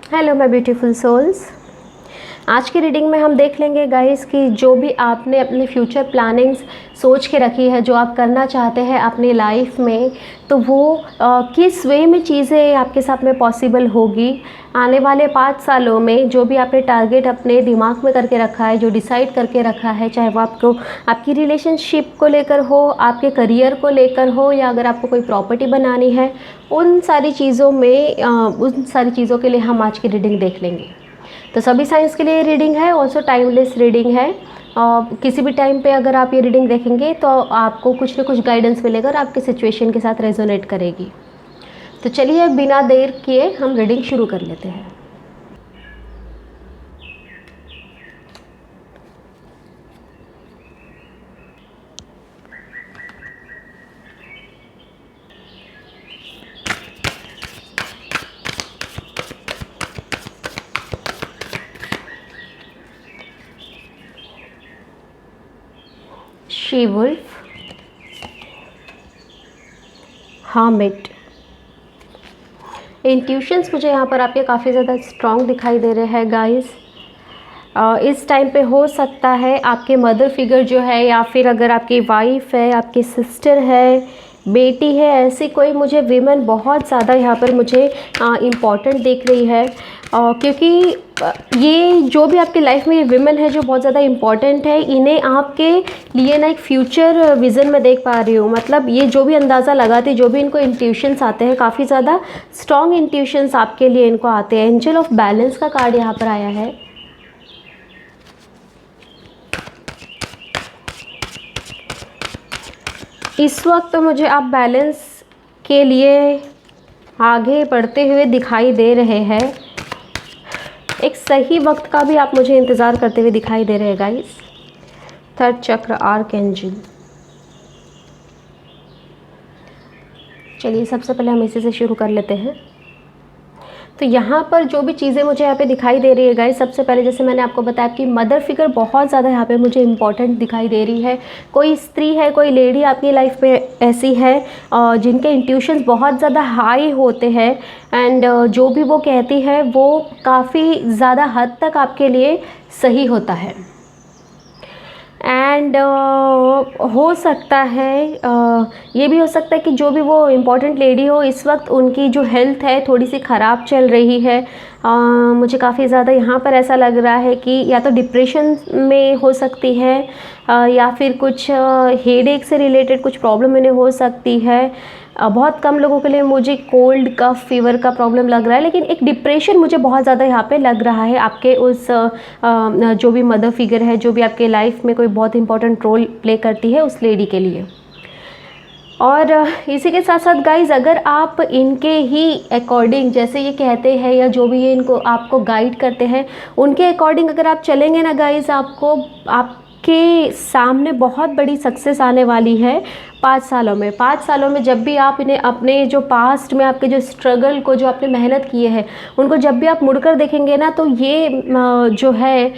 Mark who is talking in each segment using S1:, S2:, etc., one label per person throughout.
S1: Hello my beautiful souls. आज की reading में हम देख लेंगे गाइस कि जो भी आपने अपने फ्यूचर प्लानिंग्स सोच के रखी है, जो आप करना चाहते हैं अपनी लाइफ में, तो वो किस वे में चीज़ें आपके साथ में पॉसिबल होगी। आने वाले 5 सालों में जो भी आपने टारगेट अपने दिमाग में करके रखा है, जो डिसाइड करके रखा है, चाहे वो आपको आपकी रिलेशनशिप को लेकर हो, आपके करियर को लेकर हो, या अगर आपको कोई प्रॉपर्टी बनानी है, उन सारी चीज़ों के लिए हम आज की रीडिंग देख लेंगे। तो सभी साइंस के लिए रीडिंग है, ऑल्सो टाइमलेस रीडिंग है। किसी भी टाइम पे अगर आप ये रीडिंग देखेंगे तो आपको कुछ ना कुछ गाइडेंस मिलेगा और आपके सिचुएशन के साथ रेजोनेट करेगी। तो चलिए बिना देर किए हम रीडिंग शुरू कर लेते हैं। She wolf, hermit. इंट्यूशंस मुझे यहाँ पर आपके काफ़ी ज़्यादा स्ट्रॉन्ग दिखाई दे रहे हैं गाइस। इस टाइम पे हो सकता है आपके मदर फिगर जो है, या फिर अगर आपकी वाइफ है, आपकी सिस्टर है, बेटी है, ऐसी कोई मुझे विमेन बहुत ज़्यादा यहाँ पर मुझे इम्पॉर्टेंट दिख रही है। क्योंकि ये जो भी आपकी लाइफ में ये विमेन है जो बहुत ज़्यादा इम्पॉर्टेंट है, इन्हें आपके लिए ना एक फ्यूचर विज़न में देख पा रही हूँ। मतलब ये जो भी अंदाज़ा लगाती, जो भी इनको इंट्यूशंस आते हैं, काफ़ी ज़्यादा स्ट्रॉन्ग इंट्यूशंस आपके लिए इनको आते हैं। एंजल ऑफ बैलेंस का कार्ड यहाँ पर आया है। इस वक्त तो मुझे आप बैलेंस के लिए आगे बढ़ते हुए दिखाई दे रहे हैं। एक सही वक्त का भी आप मुझे इंतज़ार करते हुए दिखाई दे रहे हैं गाइस। थर्ड चक्र, आर्कएंजल। चलिए सबसे पहले हम इसी से शुरू कर लेते हैं। तो यहाँ पर जो भी चीज़ें मुझे यहाँ पे दिखाई दे रही है गाइस, सबसे पहले जैसे मैंने आपको बताया कि मदर फिगर बहुत ज़्यादा यहाँ पे मुझे इम्पॉर्टेंट दिखाई दे रही है। कोई स्त्री है, कोई लेडी आपकी लाइफ में ऐसी है जिनके इंट्यूशंस बहुत ज़्यादा हाई होते हैं, एंड जो भी वो कहती है वो काफ़ी ज़्यादा हद तक आपके लिए सही होता है। एंड हो सकता है ये भी हो सकता है कि जो भी वो इम्पॉर्टेंट लेडी हो, इस वक्त उनकी जो हेल्थ है थोड़ी सी ख़राब चल रही है। मुझे काफ़ी ज़्यादा यहाँ पर ऐसा लग रहा है कि या तो डिप्रेशन में हो सकती है, या फिर कुछ हेडेक से रिलेटेड कुछ प्रॉब्लम इन्हें हो सकती है। बहुत कम लोगों के लिए मुझे कोल्ड कफ फीवर का प्रॉब्लम लग रहा है, लेकिन एक डिप्रेशन मुझे बहुत ज़्यादा यहाँ पे लग रहा है आपके उस जो भी मदर फिगर है, जो भी आपके लाइफ में कोई बहुत इंपॉर्टेंट रोल प्ले करती है, उस लेडी के लिए। और इसी के साथ साथ गाइज, अगर आप इनके ही अकॉर्डिंग, जैसे ये कहते हैं या जो भी ये इनको आपको गाइड करते हैं, उनके अकॉर्डिंग अगर आप चलेंगे ना गाइज, आपके सामने बहुत बड़ी सक्सेस आने वाली है 5 सालों में। 5 सालों में जब भी आप इन्हें अपने जो पास्ट में आपके जो स्ट्रगल को, जो आपने मेहनत किए हैं, उनको जब भी आप मुड़कर देखेंगे ना, तो ये जो है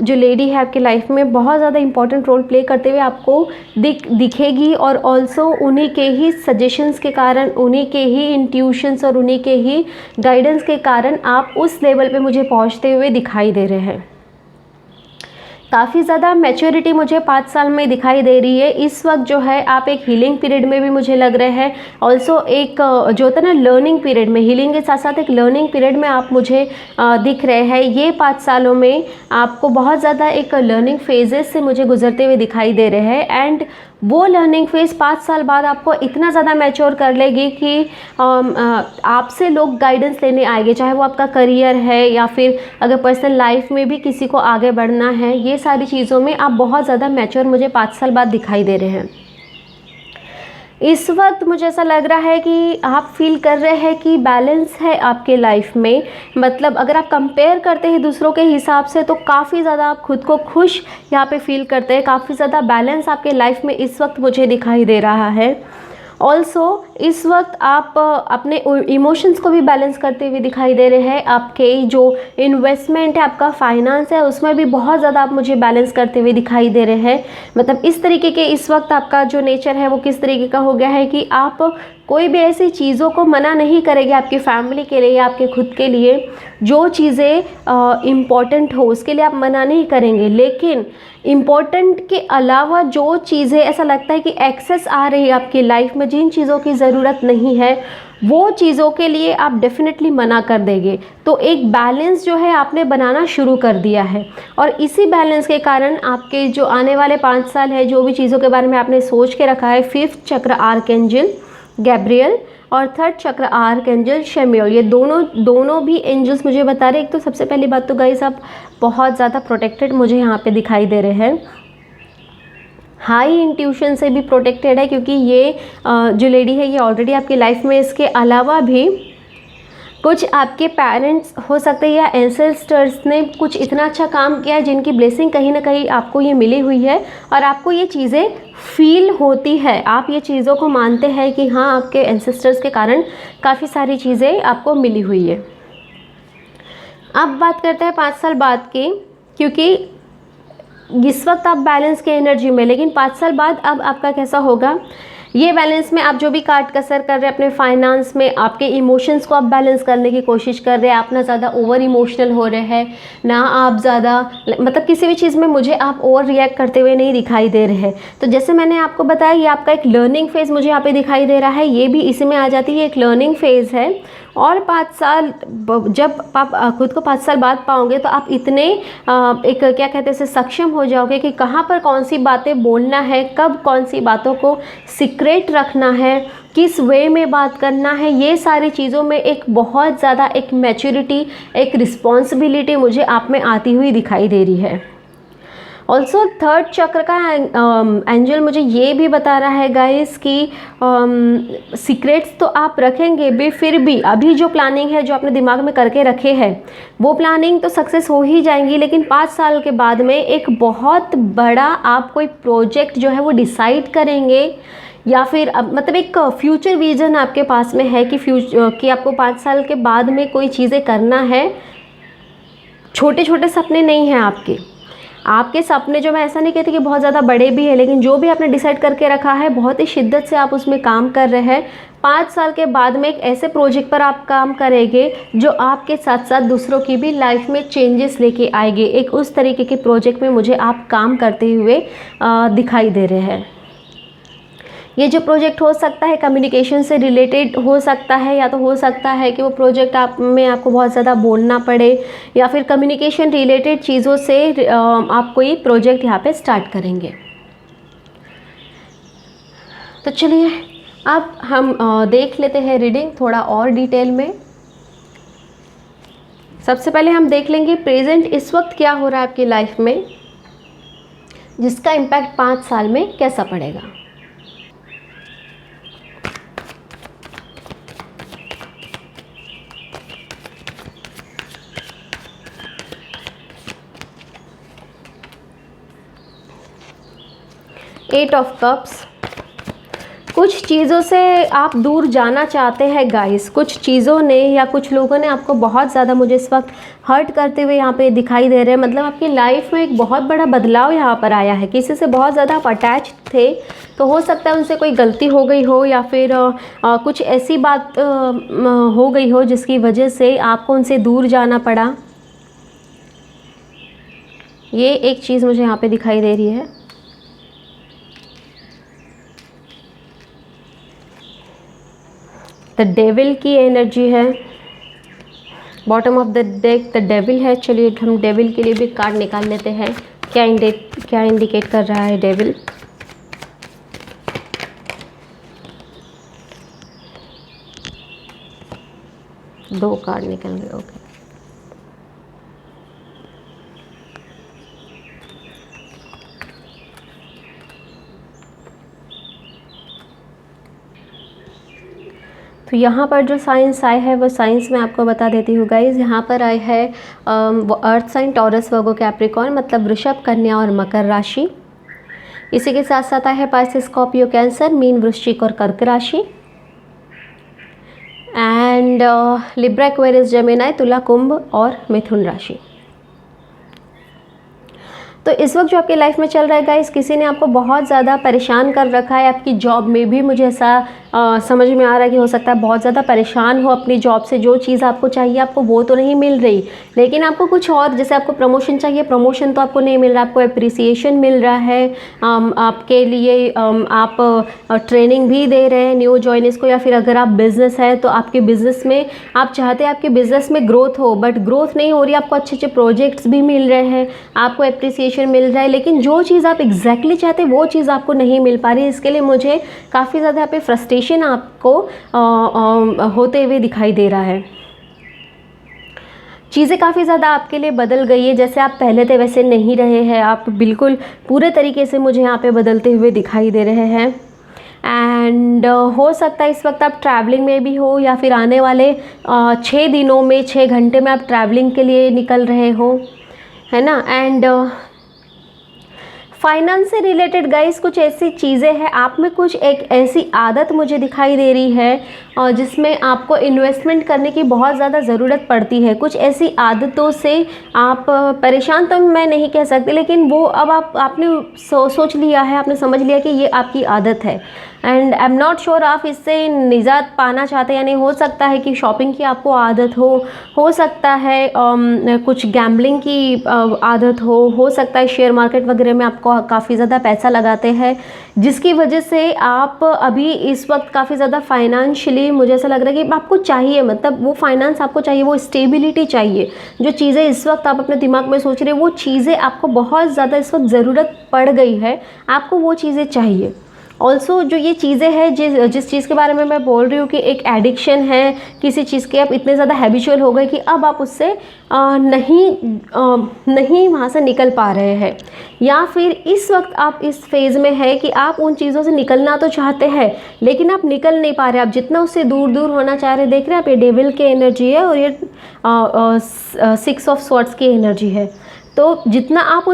S1: जो लेडी है आपकी लाइफ में बहुत ज़्यादा इंपॉर्टेंट रोल प्ले करते हुए आपको दिखेगी। और ऑल्सो उन्हीं के ही सजेशंस के कारण, उन्हीं के ही इंट्यूशंस और उन्हीं के ही गाइडेंस के कारण आप उस लेवल पे मुझे पहुँचते हुए दिखाई दे रहे हैं। काफ़ी ज़्यादा मैच्योरिटी मुझे 5 साल में दिखाई दे रही है। इस वक्त जो है आप एक हीलिंग पीरियड में भी मुझे लग रहे हैं, ऑल्सो एक जो होता है ना लर्निंग पीरियड में, हीलिंग के साथ साथ एक लर्निंग पीरियड में आप मुझे दिख रहे हैं। ये 5 सालों में आपको बहुत ज़्यादा एक लर्निंग फेजेस से मुझे गुजरते हुए दिखाई दे रहे हैं। एंड वो लर्निंग फेज़ 5 साल बाद आपको इतना ज़्यादा मैच्योर कर लेगी कि आपसे लोग गाइडेंस लेने आएंगे, चाहे वो आपका करियर है या फिर अगर पर्सनल लाइफ में भी किसी को आगे बढ़ना है। ये सारी चीज़ों में आप बहुत ज़्यादा मैच्योर मुझे 5 साल बाद दिखाई दे रहे हैं। इस वक्त मुझे ऐसा लग रहा है कि आप फील कर रहे हैं कि बैलेंस है आपके लाइफ में। मतलब अगर आप कंपेयर करते हैं दूसरों के हिसाब से, तो काफ़ी ज़्यादा आप खुद को खुश यहाँ पे फील करते हैं। काफ़ी ज़्यादा बैलेंस आपके लाइफ में इस वक्त मुझे दिखाई दे रहा है। ऑल्सो इस वक्त आप अपने इमोशंस को भी बैलेंस करते हुए दिखाई दे रहे हैं। आपके जो इन्वेस्टमेंट है, आपका फाइनेंस है, उसमें भी बहुत ज़्यादा आप मुझे बैलेंस करते हुए दिखाई दे रहे हैं। मतलब इस तरीके के इस वक्त आपका जो नेचर है वो किस तरीके का हो गया है कि आप कोई भी ऐसी चीज़ों को मना नहीं करेंगे आपकी फैमिली के लिए या आपके खुद के लिए। जो चीज़ें इम्पॉर्टेंट हो उसके लिए आप मना नहीं करेंगे, लेकिन इम्पॉर्टेंट के अलावा जो चीज़ें ऐसा लगता है कि एक्सेस आ रही है आपकी लाइफ में, जिन चीज़ों की ज़रूरत नहीं है, वो चीज़ों के लिए आप डेफिनेटली मना कर देंगे। तो एक बैलेंस जो है आपने बनाना शुरू कर दिया है, और इसी बैलेंस के कारण आपके जो आने वाले 5 साल है, जो भी चीज़ों के बारे में आपने सोच के रखा है, 5th चक्र आर्कएंजल गैब्रियल और 3rd चक्र आर्कएंजल शम्यूएल, ये दोनों भी एंजल्स मुझे बता रहे हैं। एक तो सबसे पहली बात तो गाइस, आप बहुत ज़्यादा प्रोटेक्टेड मुझे यहाँ पे दिखाई दे रहे हैं, हाई इंट्यूशन से भी प्रोटेक्टेड है, क्योंकि ये जो लेडी है ये ऑलरेडी आपकी लाइफ में, इसके अलावा भी कुछ आपके पेरेंट्स हो सकते हैं या एंसेस्टर्स ने कुछ इतना अच्छा काम किया है जिनकी ब्लेसिंग कहीं ना कहीं आपको ये मिली हुई है, और आपको ये चीज़ें फील होती है, आप ये चीज़ों को मानते हैं कि हाँ आपके एंसेस्टर्स के कारण काफ़ी सारी चीज़ें आपको मिली हुई है। अब बात करते हैं 5 साल बाद की, क्योंकि इस वक्त आप बैलेंस के एनर्जी में, लेकिन 5 साल बाद अब आपका कैसा होगा, ये बैलेंस में आप जो भी काट कसर कर रहे हैं अपने फाइनेंस में, आपके इमोशंस को आप बैलेंस करने की कोशिश कर रहे हैं, आप ना ज़्यादा ओवर इमोशनल हो रहे हैं, ना आप ज़्यादा मतलब किसी भी चीज़ में मुझे आप ओवर रिएक्ट करते हुए नहीं दिखाई दे रहे हैं। तो जैसे मैंने आपको बताया, ये आपका एक लर्निंग फेज़ मुझे यहाँ पे दिखाई दे रहा है, ये भी इसी में आ जाती है, एक लर्निंग फेज़ है। और 5 साल जब आप खुद को 5 साल बाद पाओगे तो आप इतने एक क्या कहते हैं इसे, सक्षम हो जाओगे कि कहाँ पर कौन सी बातें बोलना है, कब कौन सी बातों को सीक्रेट रखना है, किस वे में बात करना है, ये सारी चीज़ों में एक बहुत ज़्यादा एक मैच्योरिटी, एक रिस्पॉन्सिबिलिटी मुझे आप में आती हुई दिखाई दे रही है। ऑल्सो 3rd चक्र का एंजल मुझे ये भी बता रहा है गाइस कि सीक्रेट्स तो आप रखेंगे भी, फिर भी अभी जो प्लानिंग है जो आपने दिमाग में करके रखे हैं वो प्लानिंग तो सक्सेस हो ही जाएंगी, लेकिन 5 साल के बाद में एक बहुत बड़ा आप कोई प्रोजेक्ट जो है वो डिसाइड करेंगे, या फिर मतलब एक फ्यूचर विजन आपके पास में है कि आपको 5 साल के बाद में कोई चीज़ें करना है। छोटे छोटे सपने नहीं हैं आपके सपने, जो मैं ऐसा नहीं कहती कि बहुत ज़्यादा बड़े भी है, लेकिन जो भी आपने डिसाइड करके रखा है बहुत ही शिद्दत से आप उसमें काम कर रहे हैं। 5 साल के बाद में एक ऐसे प्रोजेक्ट पर आप काम करेंगे जो आपके साथ साथ दूसरों की भी लाइफ में चेंजेस लेके आएंगे। एक उस तरीके के प्रोजेक्ट में मुझे आप काम करते हुए दिखाई दे रहे हैं। ये जो प्रोजेक्ट हो सकता है कम्युनिकेशन से रिलेटेड हो सकता है, या तो हो सकता है कि वो प्रोजेक्ट आपको बहुत ज़्यादा बोलना पड़े, या फिर कम्युनिकेशन रिलेटेड चीज़ों से आप कोई प्रोजेक्ट यहाँ पे स्टार्ट करेंगे। तो चलिए अब हम देख लेते हैं रीडिंग थोड़ा और डिटेल में। सबसे पहले हम देख लेंगे प्रेजेंट इस वक्त क्या हो रहा है आपकी लाइफ में, जिसका इम्पैक्ट 5 साल में कैसा पड़ेगा। एट ऑफ कप्स, कुछ चीज़ों से आप दूर जाना चाहते हैं गाइस। कुछ चीज़ों ने या कुछ लोगों ने आपको बहुत ज़्यादा मुझे इस वक्त हर्ट करते हुए यहाँ पे दिखाई दे रहे हैं। मतलब आपकी लाइफ में एक बहुत बड़ा बदलाव यहाँ पर आया है। किसी से बहुत ज़्यादा आप अटैच थे, तो हो सकता है उनसे कोई गलती हो गई हो, या फिर कुछ ऐसी बात हो गई हो जिसकी वजह से आपको उनसे दूर जाना पड़ा। ये एक चीज़ मुझे यहाँ पे दिखाई दे रही है। द डेविल की एनर्जी है, bottom of the deck the devil है। चलिए हम डेविल के लिए भी कार्ड निकाल लेते हैं, क्या इंडिकेट कर रहा है डेविल। दो कार्ड निकल गए, ओके। तो यहाँ पर जो साइंस आए हैं वो साइंस मैं आपको बता देती हूँ गाइज। यहाँ पर आए है वो अर्थ साइन, टॉरस, वर्गो, कैप्रिकॉर्न, मतलब वृषभ, कन्या और मकर राशि। इसी के साथ साथ आए है पाइसेस, स्कॉर्पियो, कैंसर, मीन, वृश्चिक और कर्क राशि। एंड लिब्रा, एक्वेरियस, जेमिनी, तुला, कुंभ और मिथुन राशि। तो इस वक्त जो आपकी लाइफ में चल रहा है गाइस, किसी ने आपको बहुत ज़्यादा परेशान कर रखा है। आपकी जॉब में भी मुझे ऐसा समझ में आ रहा है कि हो सकता है बहुत ज़्यादा परेशान हो अपनी जॉब से, जो चीज़ आपको चाहिए आपको वो तो नहीं मिल रही, लेकिन आपको कुछ और, जैसे आपको प्रमोशन चाहिए, प्रमोशन तो आपको नहीं मिल रहा, आपको अप्रिसिएशन मिल रहा है, आपके लिए आप ट्रेनिंग भी दे रहे हैं न्यू जॉइनर्स को, या फिर अगर आप बिज़नेस है तो आपके बिज़नेस में आप चाहते हैं आपके बिज़नेस में ग्रोथ हो, बट ग्रोथ नहीं हो रही, आपको अच्छे अच्छे प्रोजेक्ट्स भी मिल रहे हैं, आपको अप्रिसिएशन मिल रहा है, लेकिन जो चीज़ आप एग्जैक्टली चाहते हैं वो चीज़ आपको नहीं मिल पा रही है। इसके लिए मुझे काफ़ी ज़्यादा यहाँ पे फ्रस्ट्रेशन आपको होते हुए दिखाई दे रहा है। चीज़ें काफ़ी ज़्यादा आपके लिए बदल गई है, जैसे आप पहले थे वैसे नहीं रहे हैं, आप बिल्कुल पूरे तरीके से मुझे यहाँ पे बदलते हुए दिखाई दे रहे हैं। एंड हो सकता है इस वक्त आप ट्रैवलिंग में भी हो, या फिर आने वाले 6 दिनों में 6 घंटे में आप ट्रैवलिंग के लिए निकल रहे हो, है ना। एंड फाइनेंस से रिलेटेड गाइस कुछ ऐसी चीज़ें हैं, आप में कुछ एक ऐसी आदत मुझे दिखाई दे रही है और जिसमें आपको इन्वेस्टमेंट करने की बहुत ज़्यादा ज़रूरत पड़ती है। कुछ ऐसी आदतों से आप परेशान तो मैं नहीं कह सकती, लेकिन वो अब आपने सोच लिया है, आपने समझ लिया कि ये आपकी आदत है। And I am not sure आप इससे निजात पाना चाहते हैं या नहीं। हो सकता है कि शॉपिंग की आपको आदत हो सकता है कुछ गैम्बलिंग की आदत हो सकता है शेयर मार्केट वगैरह में आपको काफ़ी ज़्यादा पैसा लगाते हैं, जिसकी वजह से आप अभी इस वक्त काफ़ी ज़्यादा फाइनेंशियली, मुझे ऐसा लग रहा है कि आपको चाहिए, मतलब वो फाइनेंस आपको चाहिए, वो स्टेबिलिटी चाहिए। जो चीज़ें इस वक्त आप अपने दिमाग में सोच रहे हैं वो चीज़ें आपको बहुत ज़्यादा इस वक्त ज़रूरत पड़ गई है, आपको वो चीज़ें चाहिए। ऑल्सो जो ये चीज़ें हैं जिस चीज़ के बारे में मैं बोल रही हूँ कि एक एडिक्शन है किसी चीज़ के, आप इतने ज़्यादा हैबिचुअल हो गए कि अब आप उससे नहीं वहाँ से निकल पा रहे हैं, या फिर इस वक्त आप इस फेज़ में है कि आप उन चीज़ों से निकलना तो चाहते हैं लेकिन आप निकल नहीं पा रहे, आप जितना उससे दूर दूर होना चाह रहे हैं। देख रहे हैं आप, ये डेविल की एनर्जी है और ये 6 ऑफ स्वॉर्ड्स की एनर्जी है। तो जितना आप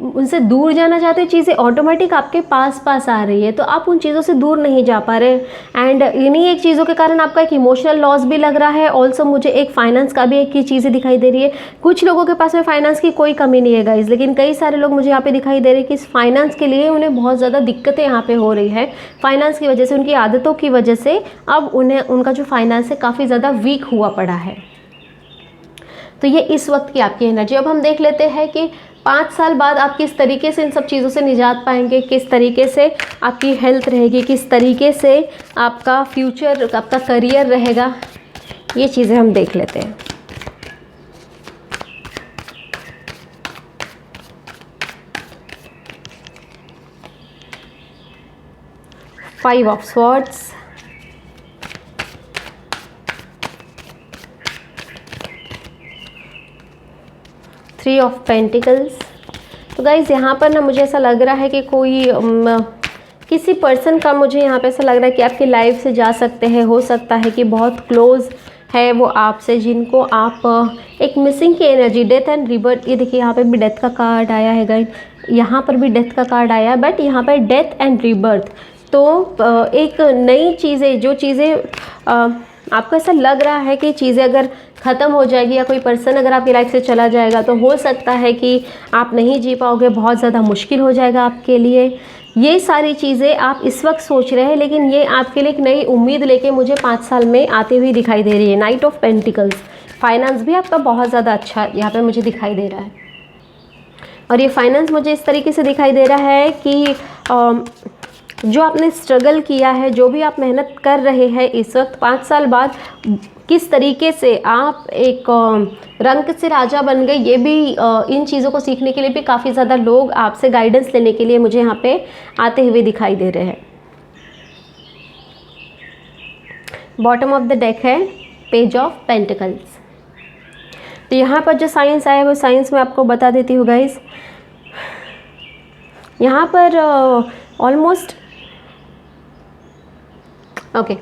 S1: उनसे दूर जाना चाहते हैं, चीज़ें ऑटोमेटिक आपके पास आ रही है, तो आप उन चीज़ों से दूर नहीं जा पा रहे। एंड इन्हीं एक चीज़ों के कारण आपका एक इमोशनल लॉस भी लग रहा है। ऑल्सो मुझे एक फाइनेंस का भी एक ही चीज़ें दिखाई दे रही है। कुछ लोगों के पास में फाइनेंस की कोई कमी नहीं है गाइज, लेकिन कई सारे लोग मुझे यहाँ पे दिखाई दे रहे हैं कि इस फाइनेंस के लिए उन्हें बहुत ज़्यादा दिक्कतें यहाँ पे हो रही है। फाइनेंस की वजह से, उनकी आदतों की वजह से अब उनका जो फाइनेंस है काफ़ी ज़्यादा वीक हुआ पड़ा है। तो ये इस वक्त की आपकी एनर्जी। अब हम देख लेते हैं कि 5 साल बाद आप किस तरीके से इन सब चीज़ों से निजात पाएंगे, किस तरीके से आपकी हेल्थ रहेगी, किस तरीके से आपका फ्यूचर, आपका करियर रहेगा, ये चीज़ें हम देख लेते हैं। Five of swords, three of pentacles. तो गाइज यहाँ पर ना मुझे ऐसा लग रहा है कि कोई किसी पर्सन का, मुझे यहाँ पे ऐसा लग रहा है कि आपकी लाइफ से जा सकते हैं। हो सकता है कि बहुत क्लोज है वो आपसे, जिनको आप एक मिसिंग की एनर्जी, डेथ एंड रिबर्थ। ये देखिए यहाँ पे भी डेथ का कार्ड आया है गाइज, यहाँ पर भी डेथ का कार्ड आया है, बट यहाँ पर डेथ एंड रिबर्थ। तो एक नई चीज़ें, जो चीज़ें आपको ऐसा लग रहा है कि चीज़ें अगर ख़त्म हो जाएगी या कोई पर्सन अगर आपकी लाइफ से चला जाएगा तो हो सकता है कि आप नहीं जी पाओगे, बहुत ज़्यादा मुश्किल हो जाएगा आपके लिए। ये सारी चीज़ें आप इस वक्त सोच रहे हैं, लेकिन ये आपके लिए एक नई उम्मीद लेके मुझे 5 साल में आती हुई दिखाई दे रही है। नाइट ऑफ पेंटिकल्स, फाइनेंस भी आपका बहुत ज़्यादा अच्छा यहाँ पे मुझे दिखाई दे रहा है। और ये फाइनेंस मुझे इस तरीके से दिखाई दे रहा है कि जो आपने स्ट्रगल किया है, जो भी आप मेहनत कर रहे हैं इस वक्त, 5 साल बाद किस तरीके से आप एक रंग से राजा बन गए, ये भी इन चीज़ों को सीखने के लिए भी काफ़ी ज़्यादा लोग आपसे गाइडेंस लेने के लिए मुझे यहाँ पे आते हुए दिखाई दे रहे हैं। बॉटम ऑफ द डेक है पेज ऑफ पेंटिकल्स। तो यहाँ पर जो साइंस आया है वो साइंस मैं आपको बता देती हूँ गाइस। यहाँ पर ऑलमोस्ट ओके,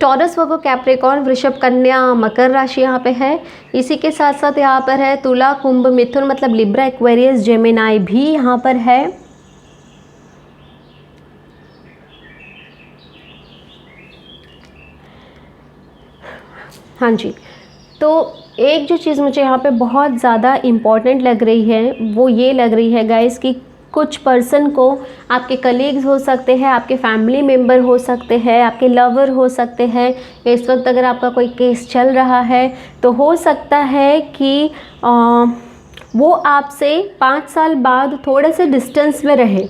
S1: टॉरस, वर्गो, कैप्रिकॉर्न, वृषभ, कन्या, मकर राशि यहाँ पे है। इसी के साथ साथ यहाँ पर है तुला, कुंभ, मिथुन मतलब लिब्रा, एक्वेरियस, जेमिनाई भी यहाँ पर है। हाँ जी, तो एक जो चीज़ मुझे यहाँ पे बहुत ज़्यादा इम्पॉर्टेंट लग रही है वो ये लग रही है गाइस कि कुछ पर्सन को, आपके कलीग्स हो सकते हैं, आपके फैमिली मेम्बर हो सकते हैं, आपके लवर हो सकते हैं, या इस वक्त अगर आपका कोई केस चल रहा है तो हो सकता है कि वो आपसे 5 साल बाद थोड़े से डिस्टेंस में रहे,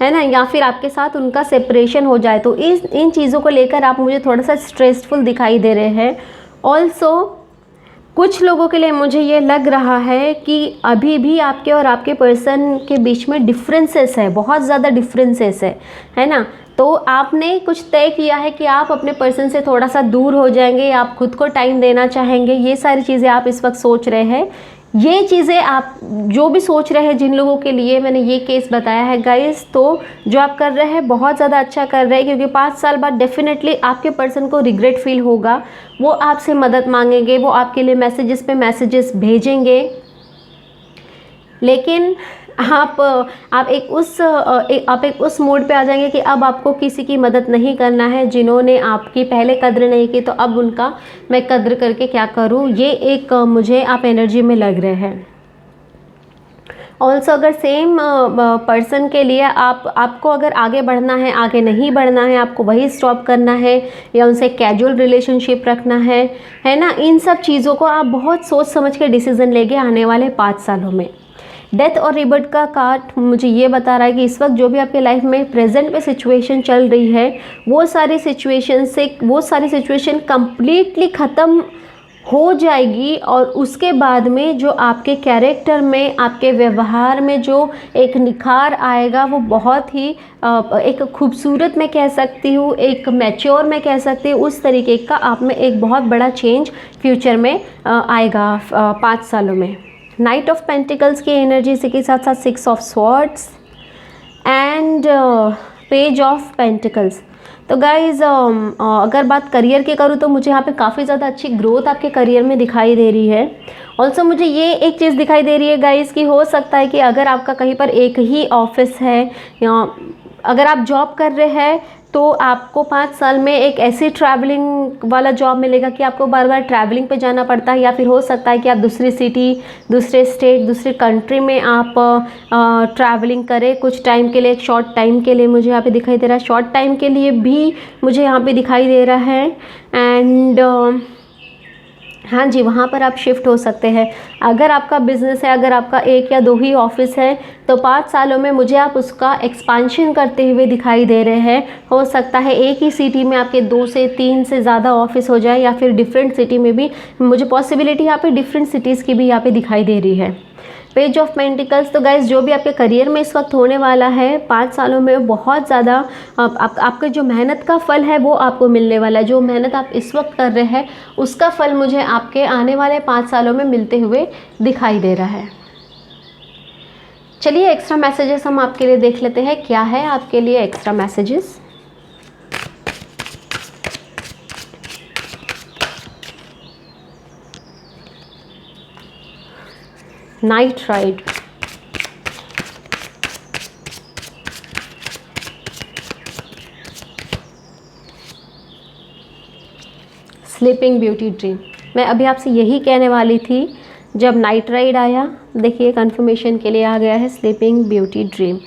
S1: है ना, या फिर आपके साथ उनका सेपरेशन हो जाए। तो इन चीज़ों को लेकर आप मुझे थोड़ा सा स्ट्रेसफुल दिखाई दे रहे हैं। ऑल्सो कुछ लोगों के लिए मुझे ये लग रहा है कि अभी भी आपके और आपके पर्सन के बीच में डिफरेंसेस है, बहुत ज़्यादा डिफरेंसेस है ना। तो आपने कुछ तय किया है कि आप अपने पर्सन से थोड़ा सा दूर हो जाएंगे, आप खुद को टाइम देना चाहेंगे, ये सारी चीज़ें आप इस वक्त सोच रहे हैं। ये चीज़ें आप जो भी सोच रहे हैं, जिन लोगों के लिए मैंने ये केस बताया है गाइस, तो जो आप कर रहे हैं बहुत ज़्यादा अच्छा कर रहे हैं, क्योंकि 5 साल बाद डेफिनेटली आपके पर्सन को रिग्रेट फील होगा, वो आपसे मदद मांगेंगे, वो आपके लिए मैसेजेस पे मैसेजेस भेजेंगे। लेकिन आप एक उस मोड पे आ जाएंगे कि अब आपको किसी की मदद नहीं करना है। जिन्होंने आपकी पहले कद्र नहीं की तो अब उनका मैं कद्र करके क्या करूं, ये एक मुझे आप एनर्जी में लग रहे हैं। ऑल्सो अगर सेम पर्सन के लिए आपको अगर आगे बढ़ना है, आगे नहीं बढ़ना है, आपको वही स्टॉप करना है या उनसे कैजुअल रिलेशनशिप रखना है ना, इन सब चीज़ों को आप बहुत सोच समझ के डिसीज़न लेंगे आने वाले 5 सालों में। डेथ और रिबर्थ का कार्ड मुझे ये बता रहा है कि इस वक्त जो भी आपके लाइफ में प्रेजेंट में सिचुएशन चल रही है, वो सारी सिचुएशन कंप्लीटली ख़त्म हो जाएगी, और उसके बाद में जो आपके कैरेक्टर में, आपके व्यवहार में जो एक निखार आएगा, वो बहुत ही एक खूबसूरत मैं कह सकती हूँ, एक मैच्योर मैं कह सकती हूँ, उस तरीके का आप में एक बहुत बड़ा चेंज फ्यूचर में आएगा 5 सालों में। नाइट ऑफ पेंटिकल्स की एनर्जी, इसी के साथ साथ 6 of swords and page of pentacles. तो गाइज़ अगर बात करियर की करूँ तो मुझे यहाँ पे काफ़ी ज़्यादा अच्छी ग्रोथ आपके करियर में दिखाई दे रही है। ऑल्सो मुझे ये एक चीज़ दिखाई दे रही है गाइज़ कि हो सकता है कि अगर आपका कहीं पर एक ही ऑफिस है, या अगर आप जॉब कर रहे हैं, तो आपको 5 साल में एक ऐसी ट्रैवलिंग वाला जॉब मिलेगा कि आपको बार बार ट्रैवलिंग पे जाना पड़ता है, या फिर हो सकता है कि आप दूसरी सिटी, दूसरे स्टेट, दूसरे कंट्री में आप ट्रैवलिंग करें कुछ टाइम के लिए, एक शॉर्ट टाइम के लिए मुझे यहाँ पे दिखाई दे रहा है। शॉर्ट टाइम के लिए भी मुझे यहाँ पे दिखाई दे रहा है। एंड हाँ जी, वहाँ पर आप शिफ्ट हो सकते हैं। अगर आपका बिज़नेस है, अगर आपका 1 या 2 ही ऑफिस है, तो 5 सालों में मुझे आप उसका एक्सपांशन करते हुए दिखाई दे रहे हैं। हो सकता है एक ही सिटी में आपके 2 से 3 से ज़्यादा ऑफिस हो जाए, या फिर डिफरेंट सिटी में भी मुझे पॉसिबिलिटी यहाँ पे डिफरेंट सिटीज़ की भी यहाँ पे दिखाई दे रही है। Page of pentacles. तो गाइज जो भी आपके करियर में इस वक्त होने वाला है 5 सालों में, बहुत ज़्यादा आपका जो मेहनत का फल है वो आपको मिलने वाला है। जो मेहनत आप इस वक्त कर रहे हैं उसका फल मुझे आपके आने वाले 5 सालों में मिलते हुए दिखाई दे रहा है। चलिए एक्स्ट्रा मैसेजेस हम आपके लिए देख लेते हैं, क्या है आपके लिए extra messages. Night ride, sleeping beauty dream. मैं अभी आपसे यही कहने वाली थी जब नाइट राइड आया। देखिए कंफर्मेशन के लिए आ गया है स्लीपिंग ब्यूटी ड्रीम।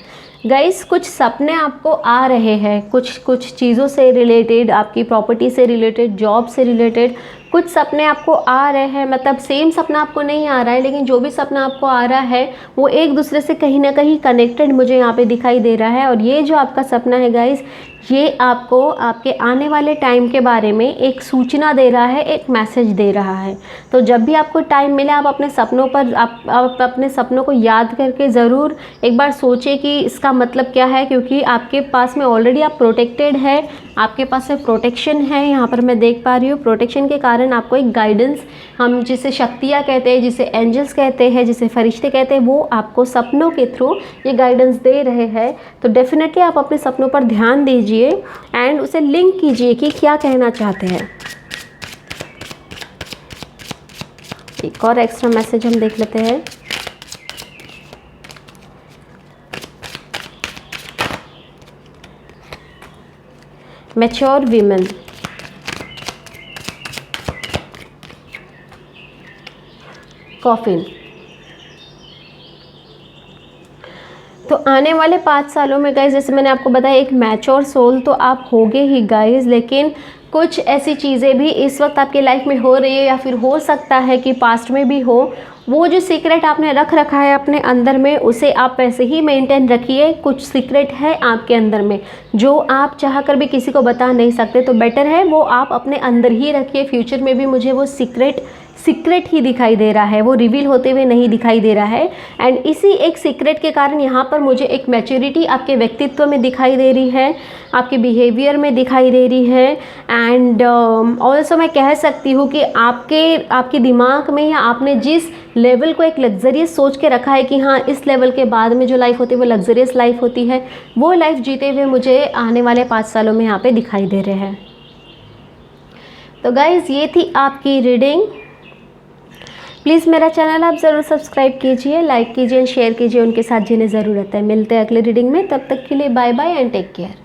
S1: गाइस कुछ सपने आपको आ रहे हैं, कुछ चीज़ों से रिलेटेड, आपकी प्रॉपर्टी से रिलेटेड, जॉब से रिलेटेड कुछ सपने आपको आ रहे हैं। मतलब सेम सपना आपको नहीं आ रहा है, लेकिन जो भी सपना आपको आ रहा है वो एक दूसरे से कहीं ना कहीं कनेक्टेड मुझे यहाँ पे दिखाई दे रहा है। और ये जो आपका सपना है गाइस, ये आपको आपके आने वाले टाइम के बारे में एक सूचना दे रहा है, एक मैसेज दे रहा है। तो जब भी आपको टाइम मिले आप अपने सपनों पर आप अपने सपनों को याद करके ज़रूर एक बार सोचें कि इसका मतलब क्या है, क्योंकि आपके पास में ऑलरेडी आप प्रोटेक्टेड है, आपके पास में प्रोटेक्शन है। यहाँ पर मैं देख पा रही हूँ प्रोटेक्शन के कारण आपको एक गाइडेंस, हम जिसे शक्तियाँ कहते हैं, जिसे एंजल्स कहते हैं, जिसे फरिश्ते कहते हैं, वो आपको सपनों के थ्रू ये गाइडेंस दे रहे हैं। तो डेफिनेटली आप अपने सपनों पर ध्यान दीजिए एंड उसे लिंक कीजिए कि क्या कहना चाहते हैं। एक और एक्स्ट्रा मैसेज हम देख लेते हैं। Mature women, coffin. तो आने वाले 5 सालों में गाइज़, जैसे मैंने आपको बताया, एक मैच्योर सोल तो आप होगे ही गाइज़, लेकिन कुछ ऐसी चीज़ें भी इस वक्त आपकी लाइफ में हो रही है, या फिर हो सकता है कि पास्ट में भी हो। वो जो सीक्रेट आपने रख रखा है अपने अंदर में, उसे आप वैसे ही मेंटेन रखिए। कुछ सीक्रेट है आपके अंदर में जो आप चाह कर भी किसी को बता नहीं सकते, तो बेटर है वो आप अपने अंदर ही रखिए। फ्यूचर में भी मुझे वो सीक्रेट ही दिखाई दे रहा है, वो रिवील होते हुए नहीं दिखाई दे रहा है। एंड इसी एक सीक्रेट के कारण यहाँ पर मुझे एक मैच्योरिटी आपके व्यक्तित्व में दिखाई दे रही है, आपके बिहेवियर में दिखाई दे रही है। एंड ऑल्सो मैं कह सकती हूँ कि आपके दिमाग में, या आपने जिस लेवल को एक लग्जरियस सोच के रखा है कि हाँ, इस लेवल के बाद में जो लाइफ होती है वो लग्जरियस लाइफ होती है, वो लाइफ जीते हुए मुझे आने वाले 5 सालों में यहाँ पे दिखाई दे रहे हैं। तो गाइज़, ये थी आपकी रीडिंग। प्लीज़ मेरा चैनल आप ज़रूर सब्सक्राइब कीजिए, लाइक कीजिए, शेयर कीजिए उनके साथ जिन्हें ज़रूरत है। मिलते हैं अगले रीडिंग में, तब तक के लिए bye bye and take care.